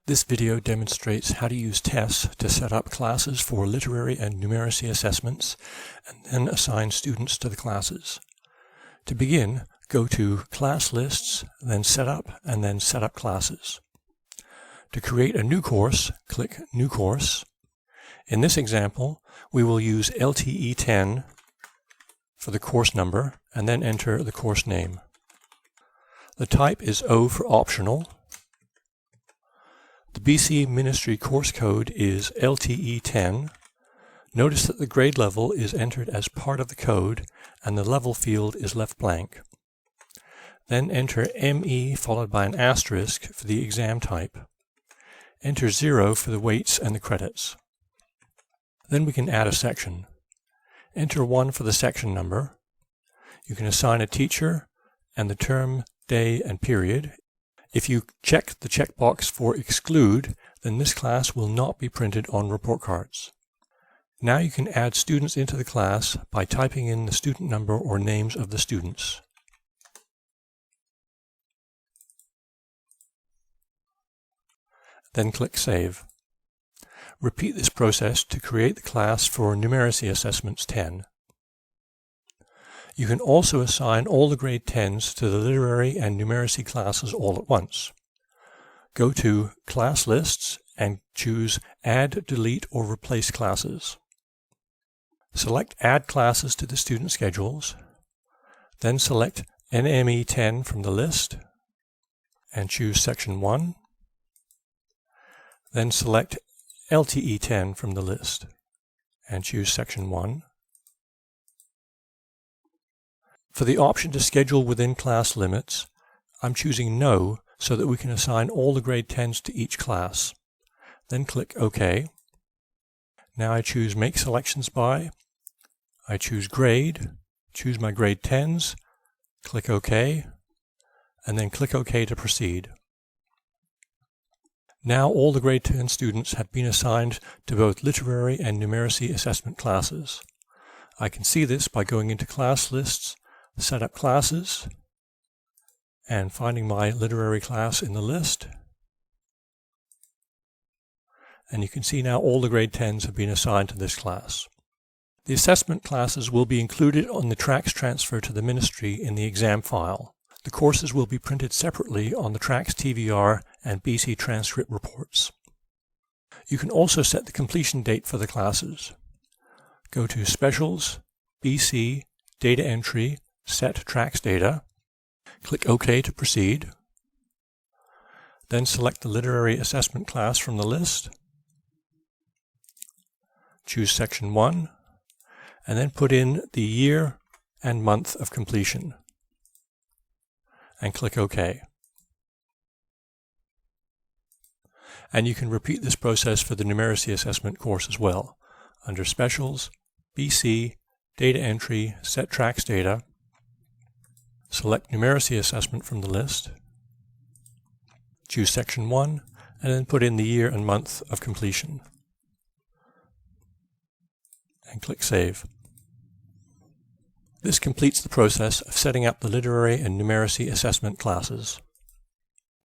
This video demonstrates how to use TESS to set up classes for literary and numeracy assessments and then assign students to the classes. To begin, go to Class Lists, then Setup, and then Setup Classes. To create a new course, click New Course. In this example, we will use LTE 10 for the course number and then enter the course name. The type is O for optional. The BC Ministry course code is LTE 10. Notice that the grade level is entered as part of the code and the level field is left blank. Then enter ME followed by an asterisk for the exam type. Enter 0 for the weights and the credits. Then we can add a section. Enter 1 for the section number. You can assign a teacher and the term, day, and period. If you check the checkbox for exclude, then this class will not be printed on report cards. Now you can add students into the class by typing in the student number or names of the students. Then click Save. Repeat this process to create the class for Numeracy Assessments 10. You can also assign all the grade 10s to the literary and numeracy classes all at once. Go to Class Lists and choose Add, Delete, or Replace Classes. Select Add Classes to the student schedules, then select NME 10 from the list and choose Section 1. Then select LTE 10 from the list and choose Section 1. For the option to schedule within class limits, I'm choosing No so that we can assign all the grade 10s to each class. Then click OK. Now I choose Make Selections By. I choose Grade, choose my grade 10s, click OK, and then click OK to proceed. Now all the grade 10 students have been assigned to both literary and numeracy assessment classes. I can see this by going into Class Lists, Setup Classes, and finding my literary class in the list. And you can see now all the grade 10s have been assigned to this class. The assessment classes will be included on the tracks transfer to the ministry in the exam file. The courses will be printed separately on the tracks TVR and BC transcript reports. You can also set the completion date for the classes. Go to Specials, BC, Data Entry, Set Tracks Data. Click OK to proceed. Then select the literary assessment class from the list. Choose Section 1, and then put in the year and month of completion. And click OK. And you can repeat this process for the numeracy assessment course as well. Under Specials, BC, Data Entry, Set Tracks Data, select Numeracy Assessment from the list, choose Section 1, and then put in the year and month of completion. And click Save. This completes the process of setting up the literary and numeracy assessment classes.